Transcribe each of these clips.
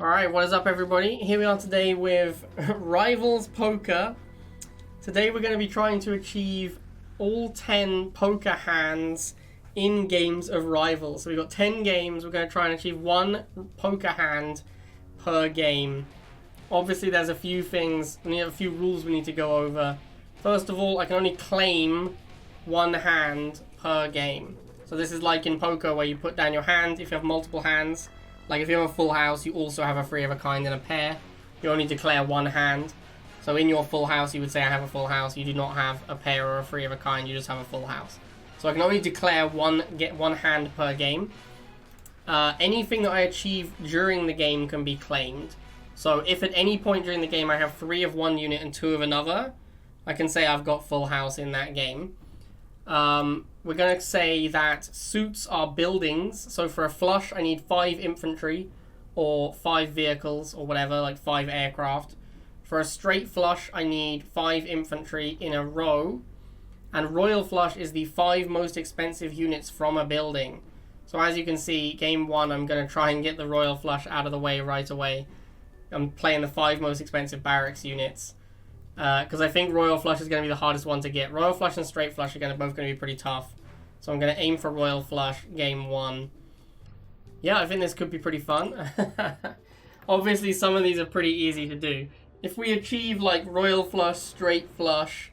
Alright, what is up everybody? Here we are today with Rivals Poker. Today we're going to be trying to achieve all 10 poker hands in games of Rivals. So we've got 10 games, we're going to try and achieve one poker hand per game. Obviously there's a few things, we have a few rules we need to go over. First of all, I can only claim one hand per game. So this is like in poker where you put down your hand if you have multiple hands. Like if you have a full house, you also have a three of a kind and a pair. You only declare one hand. So in your full house, you would say I have a full house. You do not have a pair or a three of a kind. You just have a full house. So I can only declare one hand per game. Anything that I achieve during the game can be claimed. So if at any point during the game I have 3 of one unit and 2 of another, I can say I've got full house in that game. We're going to say that suits are buildings. So for a flush, I need 5 infantry or 5 vehicles or whatever, like 5 aircraft. For a straight flush, I need 5 infantry in a row. And royal flush is the 5 most expensive units from a building. So as you can see, game 1, I'm going to try and get the royal flush out of the way right away. I'm playing the 5 most expensive barracks units. Because I think Royal Flush is going to be the hardest one to get. Royal Flush and Straight Flush are both going to be pretty tough. So I'm going to aim for Royal Flush game 1. Yeah, I think this could be pretty fun. Obviously, some of these are pretty easy to do. If we achieve like Royal Flush, Straight Flush,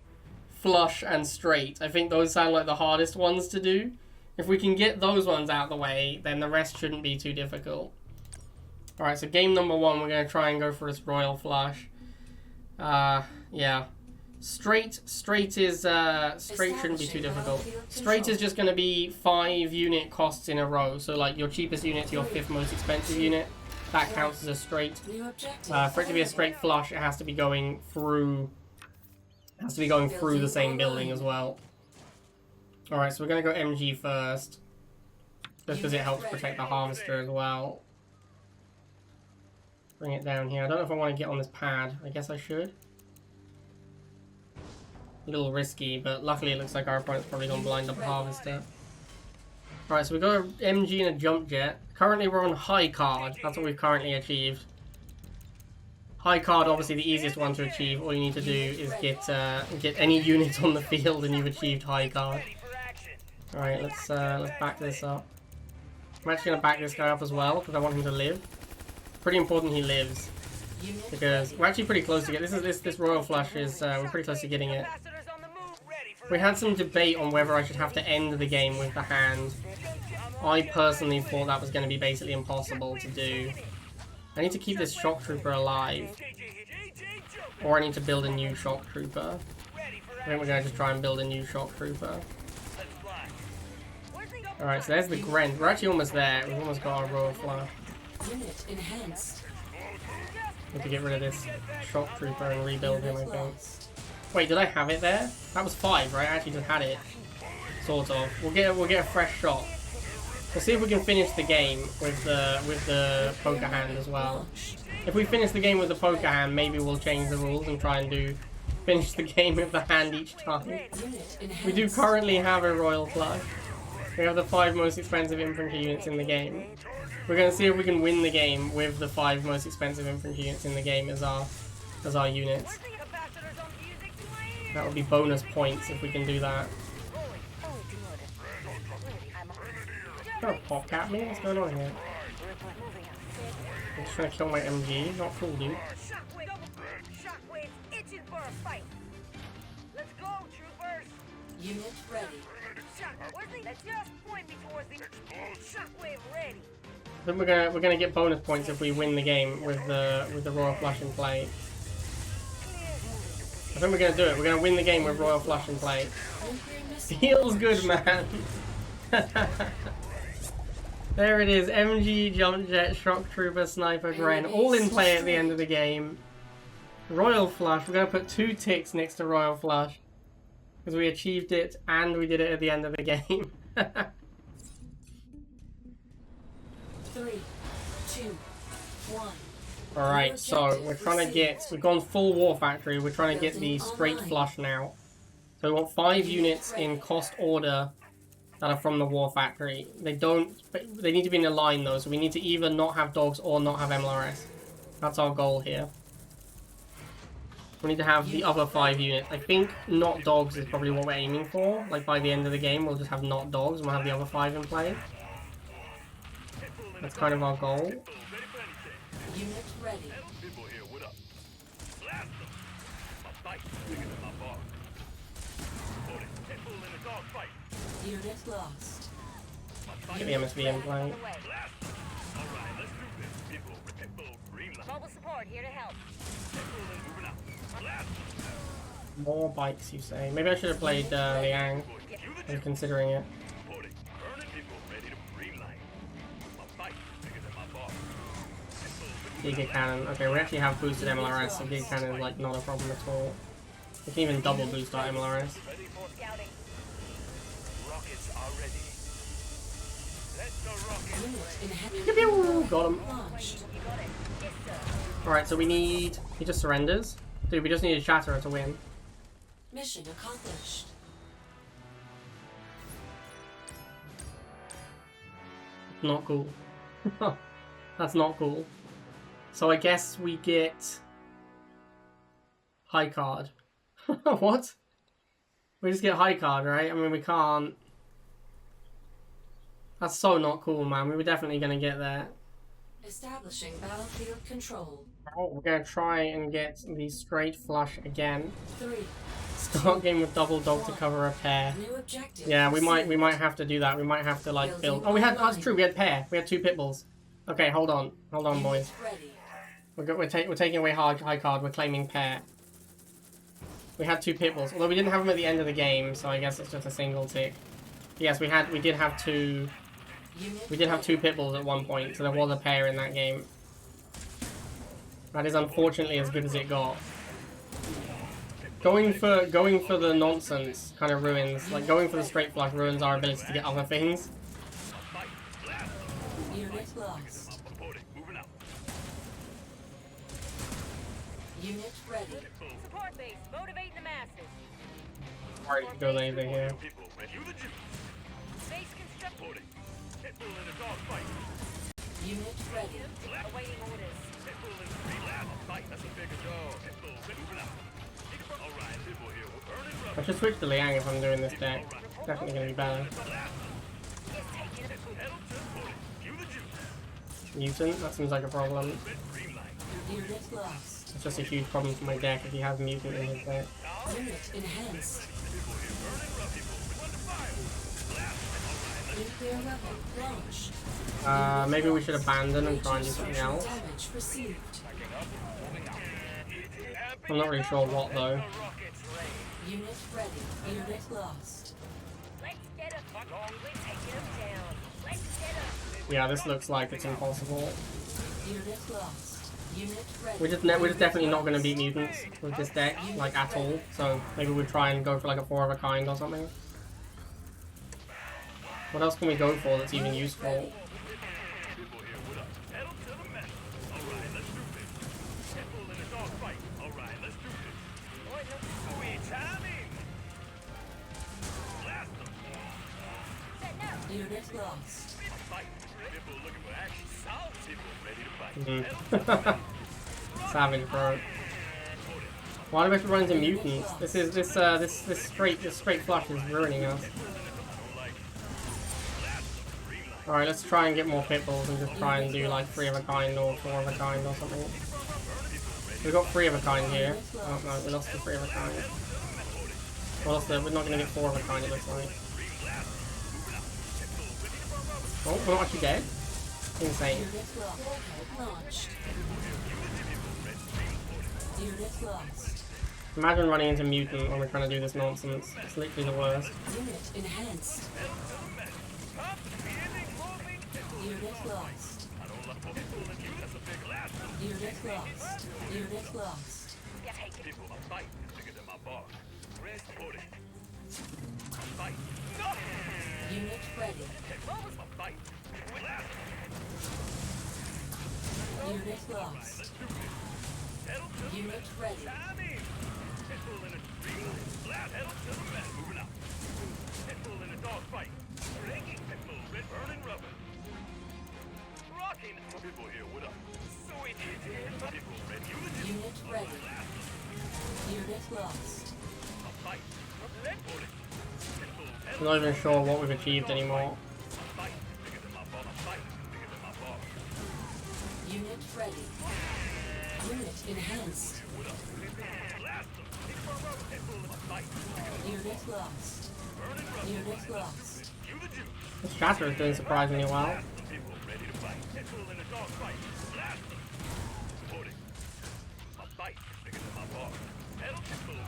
Flush, and Straight, I think those sound like the hardest ones to do. If we can get those ones out of the way, then the rest shouldn't be too difficult. Alright, so game number 1, we're going to try and go for this Royal Flush. Yeah. Straight shouldn't be too difficult. Straight is just going to be 5 unit costs in a row. So like your cheapest unit to your 5th most expensive unit. That counts as a straight. For it to be a straight flush, it has to be going through the same building as well. Alright, so we're going to go MG first. Just because it helps protect the harvester as well. Bring it down here. I don't know if I want to get on this pad. I guess I should. A little risky, but luckily it looks like our opponent's probably going to blind up the harvester. Alright, so we've got an MG and a jump jet. Currently we're on high card. That's what we've currently achieved. High card, obviously the easiest one to achieve. All you need to do is get any unit on the field and you've achieved high card. Alright, let's back this up. I'm actually going to back this guy up as well because I want him to live. Pretty important he lives, because we're actually pretty close to get this Royal Flush is we're pretty close to getting it. We had some debate on whether I should have to end the game with the hand. I personally thought that was going to be basically impossible to do. I need to keep this Shock Trooper alive, or I need to build a new Shock Trooper. I think we're going to just try and build a new Shock Trooper. Alright, so there's the Gren. We're actually almost there. We've almost got our Royal Flush. Unit enhanced. Need to get rid of this Shock Trooper and rebuild him, I think. Wait, did I have it there? That was 5, right? I actually just had it. Sort of. We'll get a fresh shot. We'll see if we can finish the game with the poker hand as well. If we finish the game with the poker hand, maybe we'll change the rules and try and finish the game with the hand each time. We do currently have a Royal Flush. We have the 5 most expensive infantry units in the game. We're going to see if we can win the game with the 5 most expensive infantry units in the game as our units. That would be bonus points if we can do that. Oh, pop at me? What's going on here? I'm just trying to kill my MG. Not cool, dude. Unit ready. I think we're gonna get bonus points if we win the game with the Royal Flush in play. I think we're gonna do it. We're gonna win the game with Royal Flush in play. Feels good, man. There it is. MG, Jump Jet, Shock Trooper, Sniper, Gren, all in play at the end of the game. Royal Flush. We're gonna put 2 ticks next to Royal Flush because we achieved it and we did it at the end of the game. 3, 2, 1. Alright, so we've gone full War Factory, we're trying to get the straight flush now. So we want 5 units in cost order that are from the War Factory. They need to be in a line though, so we need to either not have dogs or not have MLRS. That's our goal here. We need to have the other 5 units. I think not dogs is probably what we're aiming for. Like by the end of the game, we'll just have not dogs and we'll have the other 5 in play. That's kind of our goal. Unit ready. Unit lost. Get the MSV in play. Mobile support here to help. More bikes, you say? Maybe I should have played Liang. I was considering it. Giga Cannon. Okay, we actually have boosted MLRS, so Giga Cannon is like not a problem at all. We can even double boost our MLRS. Pew, got him. Alright, so we need... He just surrenders. Dude, we just need a Shatterer to win. Mission accomplished. Not cool. That's not cool. So I guess we get... High card. What? We just get high card, right? I mean, we can't... That's so not cool, man. We were definitely going to get there. Establishing battlefield control. Oh, we're going to try and get the straight flush again. 3. Start game with double dog to cover a pair. New objective. Yeah, we might have to do that. We might have to like build. Oh, that's true. We had pair. We had 2 pit bulls. Okay, hold on, boys. Ready. We're taking away high card. We're claiming pair. We had 2 pit bulls, although we didn't have them at the end of the game, so I guess it's just a single tick. Yes, we did have 2. We did have 2 pit bulls at one point, so there was a pair in that game. That is unfortunately as good as it got. Going for the nonsense kind of ruins, like going for the straight flush ruins our ability to get other things. Unit lost. Unit ready. Support base, motivating the masses. Hard to go laser here. Base construction. Unit ready. Awaiting orders. I should switch to Liang if I'm doing this deck. Definitely going to be better. Mutant? That seems like a problem. Unit lost. It's just a huge problem for my deck if he has Mutant in his deck. Unit enhanced. Nuclear weapon launched. Maybe we should abandon and try and do something else. Damage received. I'm not really sure what though. Unit ready. Unit lost. Let's get a fuck on. We're taking them down. Let's get a... Yeah, this looks like it's impossible. Unit lost. Unit ready. We're just definitely not going to beat mutants with this deck, like at all. So maybe we'll try and go for like a 4 of a kind or something. What else can we go for that's even useful? Unit lost. Savage, bro. Why do we have to run into mutants? This straight flush is ruining us. Alright, let's try and get more pit bulls and just try and do like 3 of a kind or 4 of a kind or something. We've got 3 of a kind here. Oh no, we lost the 3 of a kind. We're not going to get 4 of a kind, it looks like. Oh, we're not actually dead? Insane. Unit launched. Unit lost. Imagine running into mutant when we're trying to do this nonsense. It's literally the worst. Unit enhanced. Unit lost. Unit lost. Unit lost. Unit ready. Unit lost. Unit ready. Unit ready. Unit lost. I'm not even sure what we've achieved anymore. Unit ready. Unit enhanced. Unit lost. Unit lost. This Shatter is doing surprisingly well.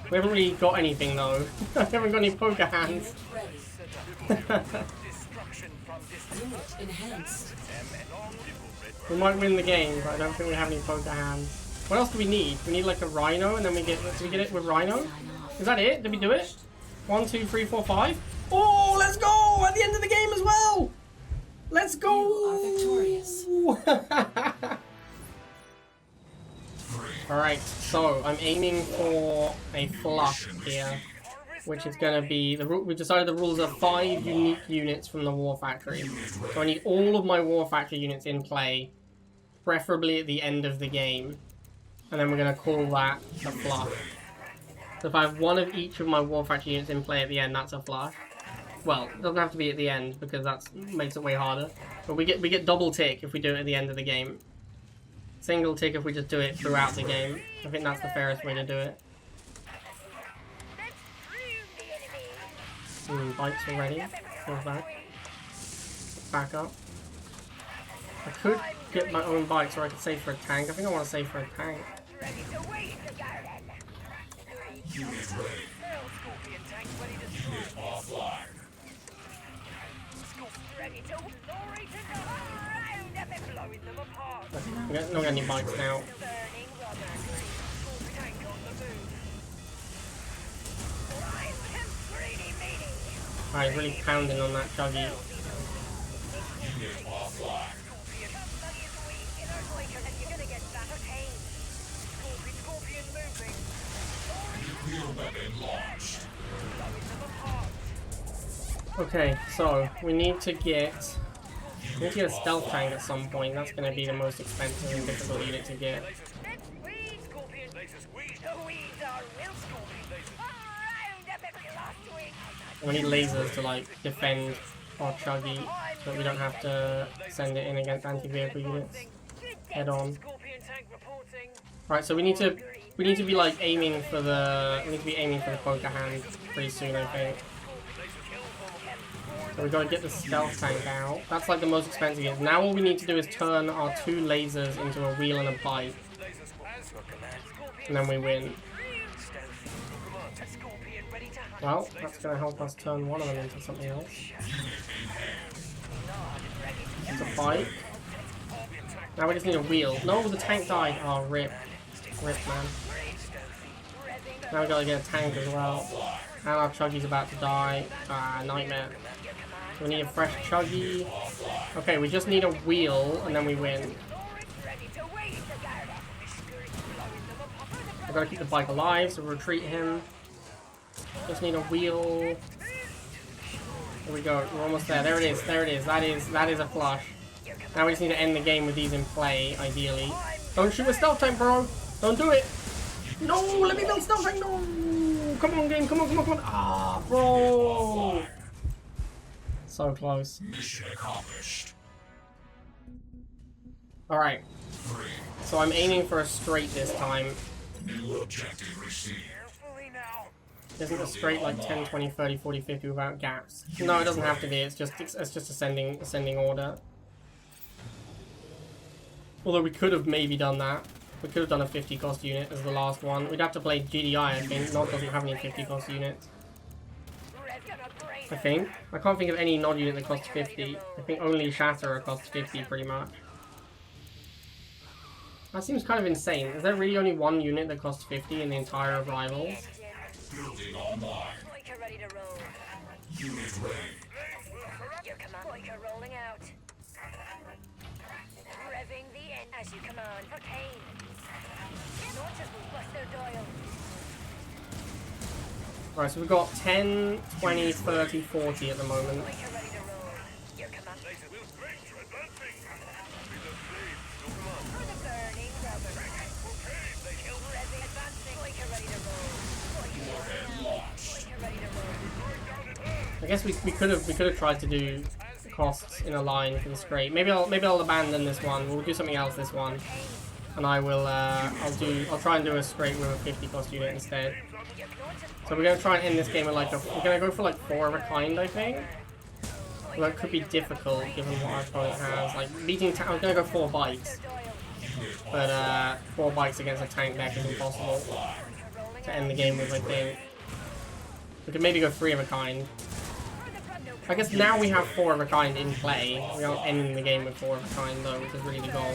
We haven't really got anything though. We haven't got any poker hands. Unit ready. Unit enhanced. We might win the game, but I don't think we have any poker hands. What else do we need? We need like a Rhino, and then we get it with Rhino? Sign off. Is that it? Did we do it? 1, 2, 3, 4, 5. Oh, let's go! At the end of the game as well! Let's go! You are victorious. Alright, so I'm aiming for a flush here, which is going to be, we decided the rules are 5 unique units from the War Factory. So I need all of my War Factory units in play, preferably at the end of the game. And then we're going to call that a flush. So if I have one of each of my War Factory units in play at the end, that's a flush. Well, it doesn't have to be at the end, because that makes it way harder. But we get double tick if we do it at the end of the game. Single tick if we just do it throughout the game. I think that's the fairest way to do it. Bikes already. Go back. Back up. I could get my own bikes, or I could save for a tank. I think I want to save for a tank. Ready to wait the garden. Unit ready. Scorpion tank ready to strike. Offline. Ready to glory to go around and then blowing them apart. We don't get any bikes now. Burning rubber. Scorpion tank on the move. Rise and greedy meaty. Alright, really pounding on that chuggy. Unit offline. Somebody is weak in our breaker and you're gonna get that pain. Scorpion moving. Nuclear weapon launched. Blowing them apart. Okay, so we need to get a stealth tank at some point. That's going to be the most expensive and difficult unit to get. Let's weed, Scorpion. The weeds are real Scorpion. Around up every last week. We need lasers to like defend our chuggy, so that we don't have to send it in against anti-vehicle units head on. Scorpion tank reporting. Right, so we need to be like aiming for the poker hand pretty soon, I think. So we gotta get the stealth tank out. That's like the most expensive unit. Now all we need to do is turn our 2 lasers into a wheel and a bike, and then we win. Scorpion ready to hunt. Well, that's gonna help us turn one of them into something else. It's a bike. Now we just need a wheel. No, the tank died. Oh, rip. Rip, man. Now we gotta get a tank as well. And our chuggy's about to die. Ah, nightmare. So we need a fresh chuggy. Okay, we just need a wheel, and then we win. Ready to wait the garden. We've got to keep the bike alive, so retreat him. Just need a wheel. There we go. We're almost there. There it is. There it is. That is a flush. Now we just need to end the game with these in play, ideally. Don't shoot a stealth tank, bro. Don't do it. No, let me build stealth tank. No. Come on, game. Come on, come on, come on. Ah, bro. So close. Mission accomplished. Alright. 3. So I'm aiming for a straight this time. New objective received. Carefully now. Isn't a straight like 10, 20, 30, 40, 50 without gaps? No, it doesn't have to be. It's just ascending order. Although we could have maybe done that. We could have done a 50 cost unit as the last one. We'd have to play GDI, I think. Nod doesn't have any 50 cost units. Red's gonna brain I think. I can't think of any Nod unit that costs 50. I think only Shatterer costs 50 pretty much. That seems kind of insane. Is there really only one unit that costs 50 in the entire of Rivals? Building online. Biker ready to roll. Unit ready. Your command. Biker rolling out. Revving the end as you command for Kane. Launchers will bust their dial. Right, so we've got 10, 20, 30, 40 at the moment. Like you're ready to roll. Your command. For the burning rubber. Ready, advancing. Like you're ready to roll. Like you're ready to roll. I guess we could have tried to do costs in a line for the straight. Maybe I'll abandon this one. We'll do something else this one, and I will I'll try and do a straight with a 50 cost unit instead. So we're gonna try and end this game with like we're gonna go for like 4 of a kind, I think. Well, that could be difficult given what our opponent has. Like beating, I was gonna go 4 bikes, but 4 bikes against a tank deck is impossible to end the game with. I think we could maybe go 3 of a kind. I guess now we have 4 of a kind in play. We aren't ending the game with 4 of a kind though, which is really the goal.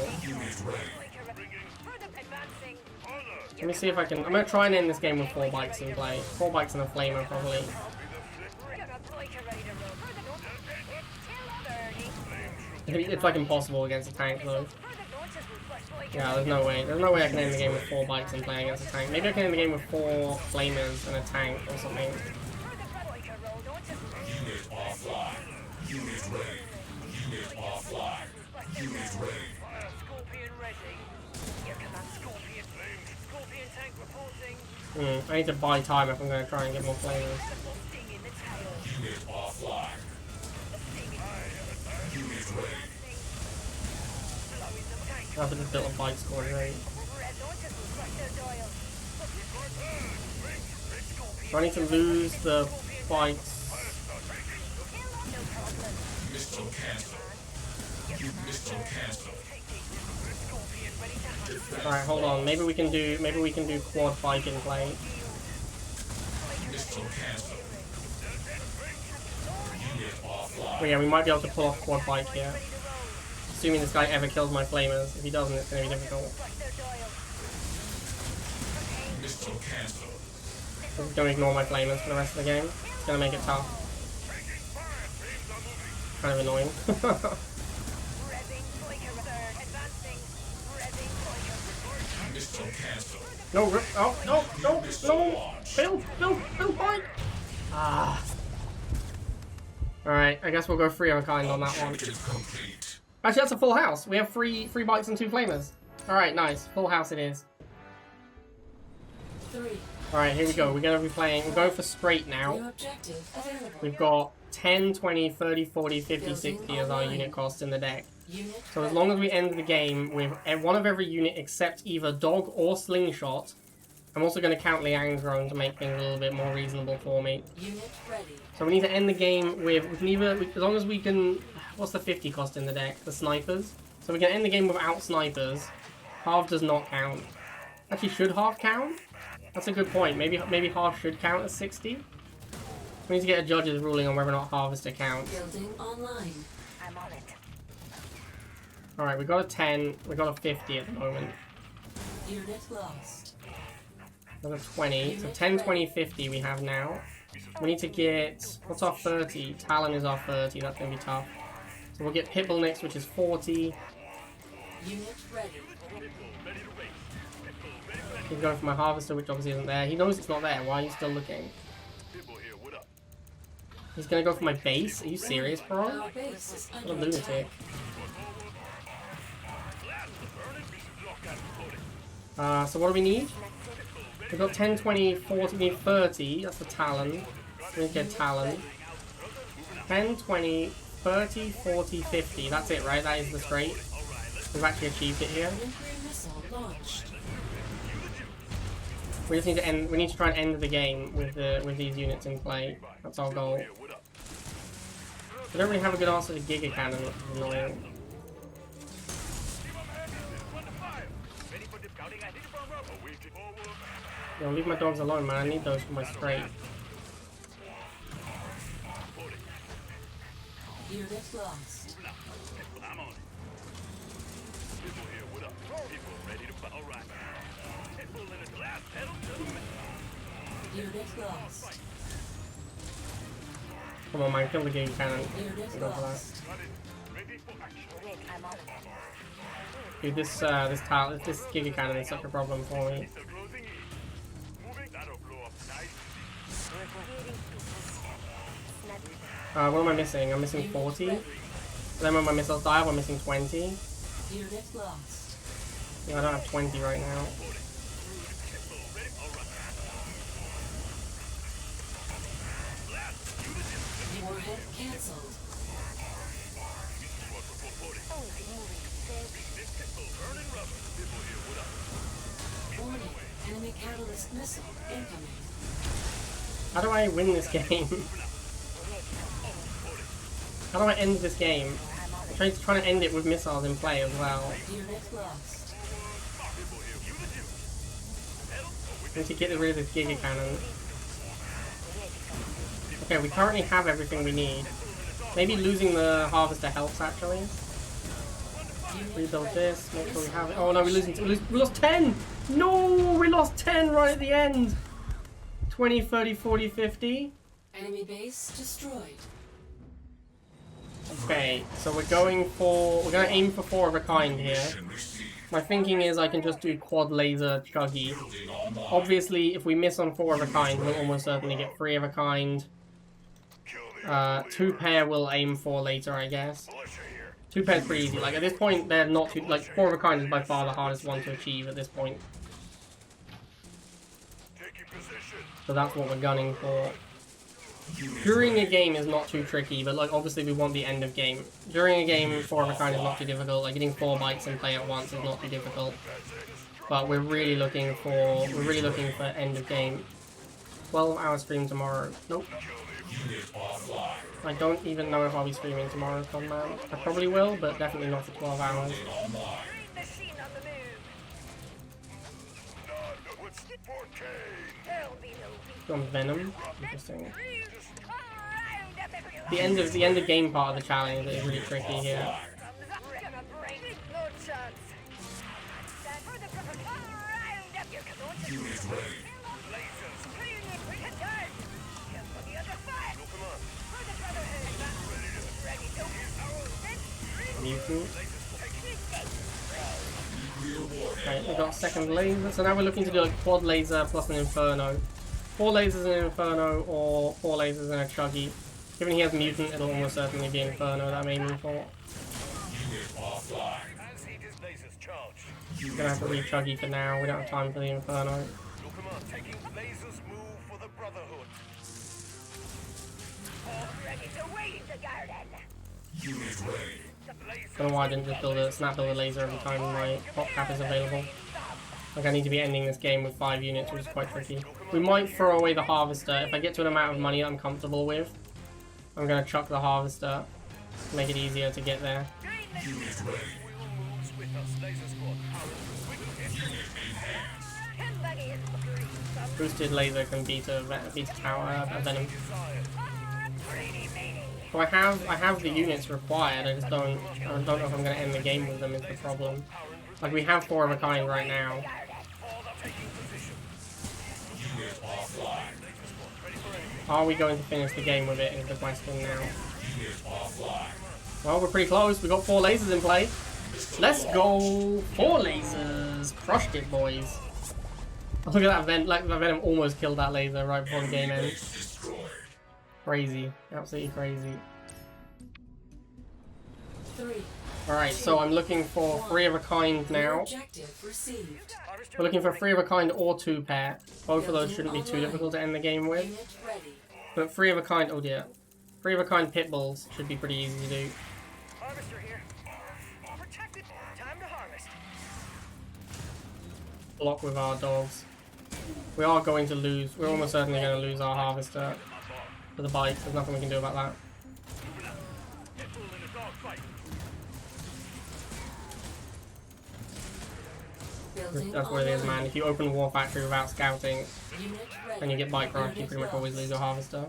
Let me see if I can. I'm gonna try and end this game with 4 bikes in play. 4 bikes and a flamer probably. It's like impossible against a tank though. Yeah, there's no way. There's no way I can end the game with 4 bikes and play against a tank. Maybe I can end the game with 4 flamers and a tank or something. Unit offline. Unit ready. Unit offline. Unit ready. Scorpion ready. Your command, Scorpion. Scorpion tank reporting. I need to buy time if I'm going to try and get more flamers. Sting in the tail. Unit offline. Unit ready. I have to just build a bike squad, right? Red launchers will crush their dial. So I need to lose the bikes. No problem. Missile cancel. Missile cancel. Scorpion ready to hunt. Alright, hold on. Maybe we can do quad bike in play. Missile cancel. Unit offline. But yeah, we might be able to pull off quad bike here. Assuming this guy ever kills my flamers. If he doesn't, it's going to be difficult. Missile cancel. Just don't ignore my flamers for the rest of the game. It's going to make it tough. Kind of annoying. Missile cancel. No, rip. Oh, no, no, no. Build bike. Ah. Alright, I guess we'll go 3 of a kind on that one. Objective complete. Actually, that's a full house. We have three bikes and 2 flamers. Alright, nice. Full house it is. 3. Alright, here we go. We're going to be playing. We're going for straight now. New objective available. We've got 10, 20, 30, 40, 50, 60 as our unit cost in the deck. Unit So as long as we end the game with one of every unit except either dog or slingshot, I'm also going to count Liang's drone to make things a little bit more reasonable for me. unit ready. So we need to end the game with, as long as we can, what's the 50 cost in the deck? The snipers. So we can end the game without snipers. Half does not count. Actually, should half count? That's a good point. Maybe half should count as 60. We need to get a judge's ruling on whether or not half is to count. Building online. I'm on it. Alright, we got a 10, we got a 50 at the moment. Unit lost. Another 20. So 10, 20, 50 we have now. We need to get, what's our 30? Talon is our 30, that's going to be tough. So we'll get Pitbull next, which is 40. Unit ready. He's going for my Harvester, which obviously isn't there. He knows it's not there, why are you still looking? He's going to go for my base? Are you serious, bro? Our base is What a under lunatic. attack. So what do we need? We've got 10, 20, 40, we need 30. That's the Talon. We need to get Talon. 10, 20, 30, 40, 50. That's it, right? That is the straight. We've actually achieved it here. Nuclear missile launched. We just need to end. We need to try and end the game with these units in play. That's our goal. We don't really have a good answer to Giga Cannon, which is annoying. Yo, leave my dogs alone, man. I need those for my straight. Unit lost. Unit lost. Come on, man. Kill the Giga Cannon. Unit Go for that. lost. Rick, I'm on it. Dude, this Giga Cannon is such a problem for me. What am I missing? I'm missing 40. And then when my missiles die, we're missing 20. Unit lost. I don't have 20 right now. Warhead cancelled. Warning. Enemy catalyst missile incoming. How do I win this game? How do I end this game? I'm trying to end it with missiles in play as well. Unit lost. I need to get rid of this Giga Cannon. Okay, we currently have everything we need. Maybe losing the Harvester helps actually. Rebuild this, make sure we have it. Oh no, we lost 10! No, we lost 10 right at the end! 20, 30, 40, 50. Enemy base destroyed. Okay, so we're gonna aim for 4 of a kind here. My thinking is I can just do quad laser chuggy. Obviously, if we miss on 4 of a kind, we'll almost certainly get 3 of a kind. 2 pair we'll aim for later, I guess. 2 pairs pretty easy. Like at this point, they're not too, like 4 of a kind is by far the hardest one to achieve at this point. So that's what we're gunning for. During a game is not too tricky, but like obviously we want the end of game. During a game, 4 of a kind is not too difficult. Like getting 4 bites in play at once is not too difficult. But we're really looking for end of game. 12-hour stream tomorrow. Nope. I don't even know if I'll be streaming tomorrow, Conman. I probably will, but definitely not for 12 hours. Machine on the move. On Venom. Interesting. The end of game part of the challenge is really tricky here. Mutant. Okay, we got second laser, so now we're looking to do like quad laser plus an Inferno. 4 lasers in an Inferno or 4 lasers in a Chuggy. Given he has Mutant, it'll almost certainly be Inferno that I'm aiming for. I'm gonna have to re-Chuggy for now, we don't have time for the Inferno. I don't know why I didn't just snap build a laser every time my pop cap is available. Like I need to be ending this game with 5 units, which is quite tricky. We might throw away the Harvester. If I get to an amount of money I'm comfortable with, I'm going to chuck the Harvester to make it easier to get there. Boosted laser can beat a tower, a Venom. So I have the units required, I just don't know if I'm going to end the game with them is the problem. Like we have 4 of a kind right now. Are we going to finish the game with it is the question now. Well, we're pretty close, we got 4 lasers in play. Let's go! 4 lasers! Crushed it, boys. Look at that Venom, like the Venom almost killed that laser right before the game ends. Crazy. Absolutely crazy. 3. Alright, so I'm looking for 3 of a kind now. Objective received. We're looking for 3 of a kind or 2 pair. Both of those shouldn't be too difficult to end the game with. Unit ready. But 3 of a kind, oh dear. 3 of a kind pit bulls should be pretty easy to do. Harvester here. Protected. Time to harvest. Block with our dogs. We are going to lose, we're almost certainly going to lose our Harvester for the bite. There's nothing we can do about that. Building That's what it is, online. man. If you open War Factory without scouting Unit ready. and you get bite crushed, you Unit pretty much always lose your Harvester.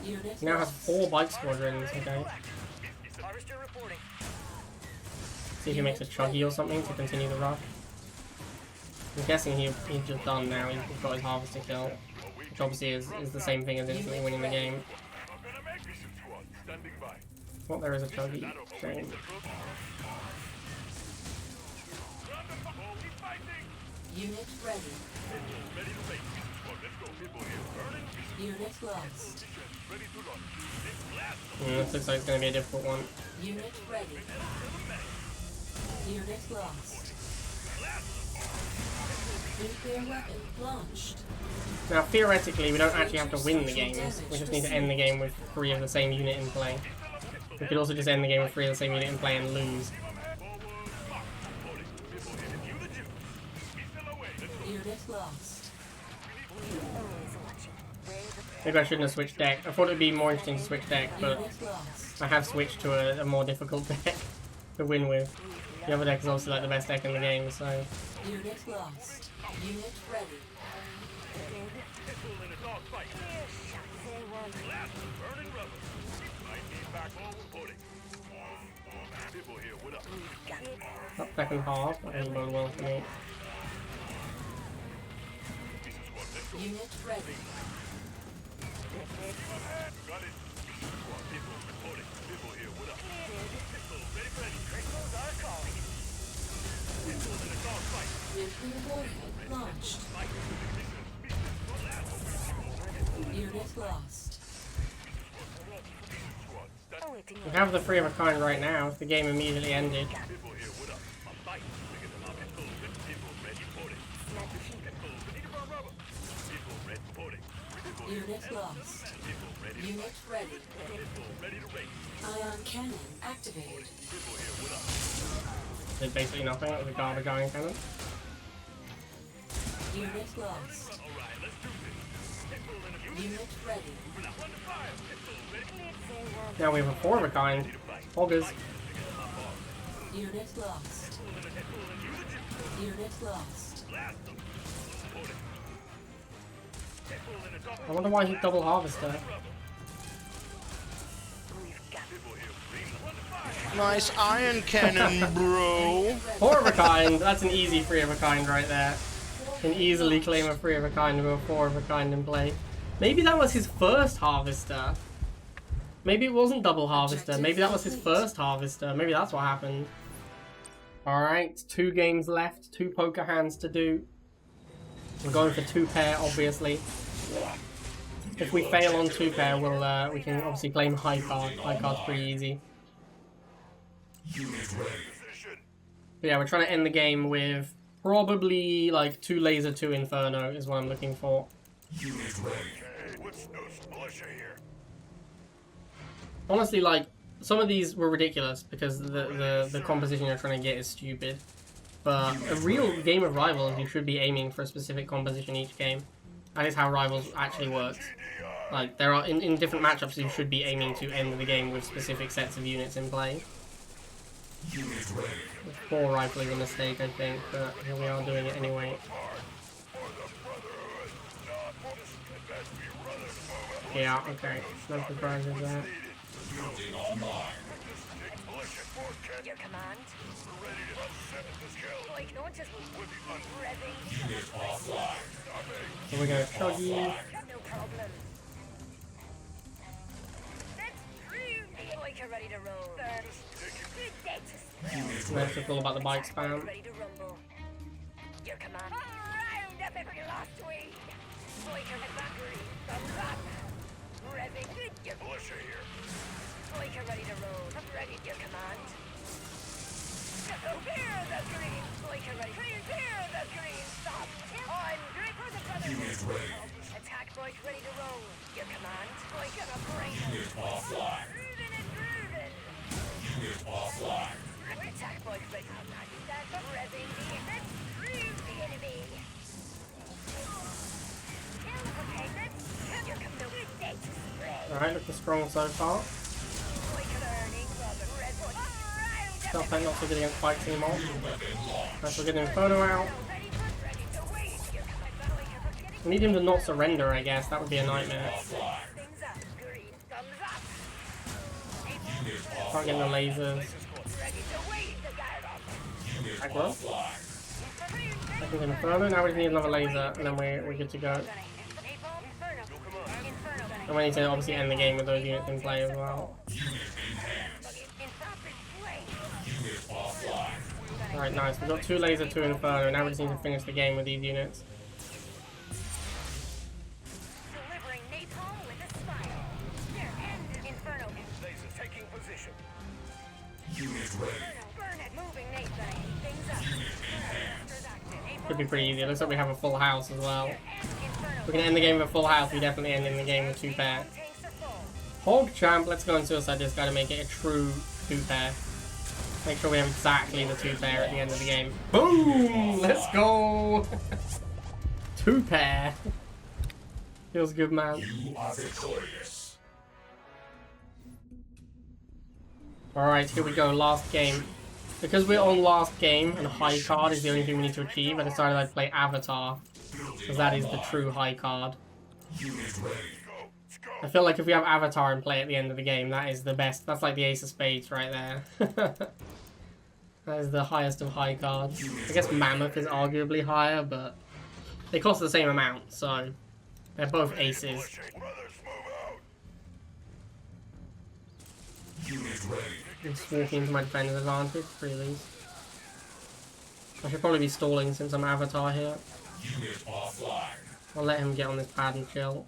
Unit He now has lost. 4 bite squadrons, okay. Harvester reporting. See if he makes a Chuggy or something to continue the rush. I'm guessing he's just done now, he's got his Harvester kill. Which obviously is the same thing as instantly winning the game. Well, there is a Chuggy. Shame. Unit ready. Unit lost. This looks like it's going to be a difficult one. Unit ready. Unit lost. Nuclear weapon launched. Now, theoretically, we don't actually have to win the games. We just need to end the game with 3 of the same unit in play. We could also just end the game with 3 of the same unit in play and lose. Unit lost. Maybe I shouldn't have switched deck. I thought it would be more interesting to switch deck, but Unit lost. I have switched to a more difficult deck to win with. The other deck is also like the best deck in the game, so... Unit lost. Unit ready. Not second half, that doesn't bode well for me. Unit ready. Nuclear warhead launched. Unit lost. We have the 3 of a kind right now, if the game immediately ended. Unit lost. Unit ready. Ion cannon activated. Did basically nothing, it was a garbage iron cannon. Unit lost. Unit ready. Now we have a 4 of a kind. Hoggers. Unit lost. Unit lost. I wonder why he double harvester. Nice iron cannon, bro. 4 of a kind, that's an easy 3 of a kind right there. Can easily claim a 3 of a kind with a 4 of a kind in play. Maybe that was his first harvester. Maybe it wasn't double harvester. Maybe that was his first harvester. Maybe that's what happened. Alright, 2 games left, 2 poker hands to do. We're going for 2 pair, obviously. If we fail on 2 pair, we can obviously claim high card. High card's pretty easy. Unit ready. But yeah, we're trying to end the game with probably like 2 laser, 2 inferno is what I'm looking for. Unit ready. Hey, what's no militia here? Honestly, like, some of these were ridiculous because the composition you're trying to get is stupid. But a real game of Rivals, you should be aiming for a specific composition each game. That is how Rivals actually works. Like, there are in different matchups, you should be aiming to end the game with specific sets of units in play. Unit ready. Poor rifle is a mistake, I think, but here we are doing it anyway. Yeah, okay. No surprises there. Building online. Your command. Like, no one just ready. Unit offline. So we're going to Chuggy. No problem. That's true. Like you're ready to roll. Good day to Unit That's just all about the bike spam. ready to rumble. Your command. Round up every last week. Like you're Valkyrie. Thumbs up. Revving. Good. Your militia here. Like you're ready to roll. I'm ready. Your command. Clear the green. Like you're ready. Clear the green. Stop. On. Great for the brother. Unit ready. Attack boys ready to roll. Your command. Like you're a brain. Unit offline. Groovin' and groovin'. Unit offline. Attack boys ready. I'm not that revving the let's groove the enemy. Okay, let's kill your computer. Good to spray. Alright, looking strong so far. Like learning, brother. Red boy. Still playing not so good against Bike Team on. Right, we're getting Inferno out. Ready to wait. Your command. We need him to not surrender, I guess. That would be a nightmare. Things up. Green. Thumbs up. Can't get the lasers. Ready to wait. The guy off. Aggro. Second Inferno. Now we just need another laser, and then we're good to go. And we need to obviously end the game with those units in play as well. Alright, nice. We've got 2 laser, 2 inferno. Now we just need to finish the game with these units. Delivering napalm with a smile. There, and Inferno. Lasers taking position. Unit ready. Burn it. Moving Nathan. Things up. Could be pretty easy. It looks like we have a full house as well. Inferno. We're gonna end the game with a full house. We definitely end in the game with 2 pair. Tanks are full. Hog Champ, let's go and suicide this guy to make it a true 2 pair. Make sure we have exactly the 2 pair at the end of the game. Boom! Let's go! 2 pair. Feels good, man. You are victorious. Alright, here we go. Last game. Because we're on last game and high card is the only thing we need to achieve, I decided I'd play Avatar. Because that is the true high card. Unit ready. I feel like if we have Avatar and play at the end of the game, that is the best. That's like the Ace of Spades right there. That is the highest of high cards. I guess Mammoth is arguably higher, but they cost the same amount, so they're both aces. Brothers, move out. Unit ready. Just walking into my defender's advantage, really. I should probably be stalling since I'm Avatar here. Unit offline. I'll let him get on this pad and chill.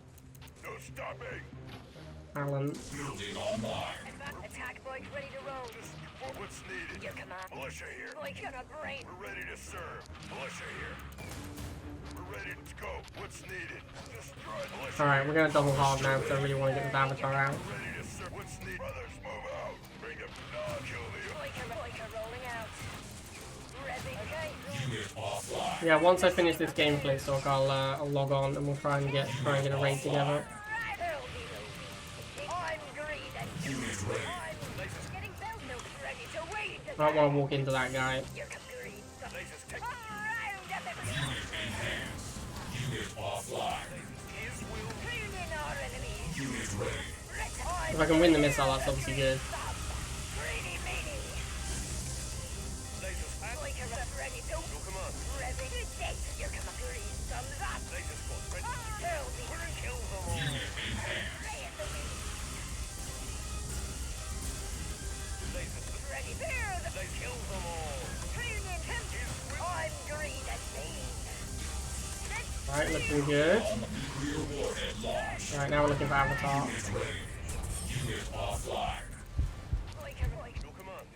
No stopping. Alan. Building online. Attack Boyd ready to roll. What's needed? Your command. Militia here. Boyd gonna brain. We're ready to serve. Militia here. We're ready to go. What's needed? Destroy militia. Alright, we're gonna double hard now because I really want to get this Avatar out. Ready to serve. What's needed? Brothers, move out. Bring them. No, kill the. Boyd rolling out. Revving. Okay. Unit offline. Yeah, once I finish this gameplay talk, I'll log on and we'll try and get a raid together. I'm greed and Unit ready. I'm getting bell milk ready to wait. I don't want to walk into that guy. You're greed. Lasers take. Round up everyone. Unit enhanced. Unit offline. His will. Clean in our enemies. Unit ready. If I can win the missile, that's obviously good. Greedy meaty. Lasers. Boyd ready to. No command. Revving. Good day. Your command. Greed. Thumbs up. Lasers squad. Ready. Hurl the Kill them all. Unit enhanced. Ray in the wind. Lasers. Ready. Bear the. They kill them all. Clean in him. I'm greed and mean. Alright, looking good. Nuclear warhead launched. Alright, now we're looking for Avatar. Unit ready. Unit offline. Boyd. No command.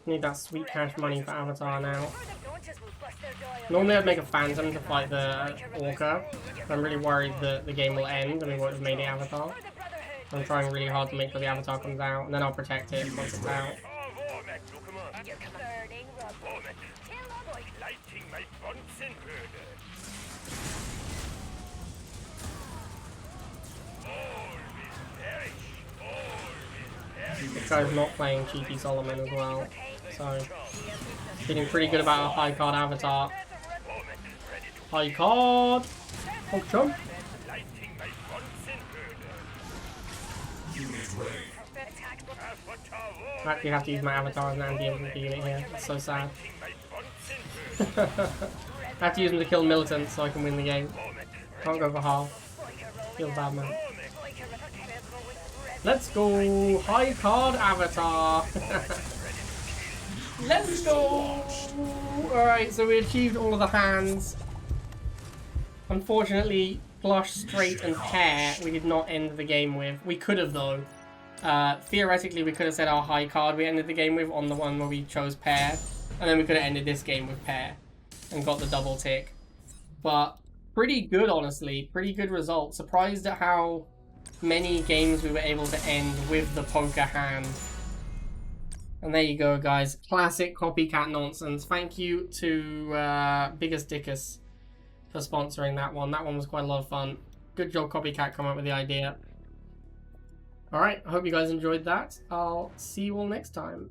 Need that sweet cash money for Avatar now. The launchers will bust their jaw. Normally I'd make a Phantom to fight the Orca, but I'm really worried that the game will end and we won't have made the Avatar. For the Brotherhood. I'm trying really hard to make sure the Avatar comes out, and then I'll protect it once it's out. Oh, Vormek. No command. Your command. Burning rubber. Vormek. Kill a boy. Lighting my Bunsen burner. All will perish. All will perish. This guy's not playing Cheeky Solomon as well, so feeling pretty good about our high card Avatar. Vormek is ready to. High card! Oh, chump! Lighting my Bunsen burner. Unit ready. Attack. Avatar I Vormek. actually have to use my Avatar as an anti-infantry unit here. That's so sad. Lighting my Bunsen burner. I have to use them to kill militants so I can win the game. Vormek. Can't go for half. Feels bad, man. Vormek. Let's go! High card Avatar! Let's go! Alright, so we achieved all of the hands. Unfortunately, flush, straight, and pair we did not end the game with. We could have, though. Theoretically, we could have said our high card we ended the game with on the one where we chose pair. And then we could have ended this game with pair. And got the double tick. But pretty good, honestly. Pretty good result. Surprised at how many games we were able to end with the poker hand. And there you go, guys. Classic copycat nonsense. Thank you to Biggest Dickus for sponsoring that one. That one was quite a lot of fun. Good job, Copycat, coming up with the idea. Alright, I hope you guys enjoyed that. I'll see you all next time.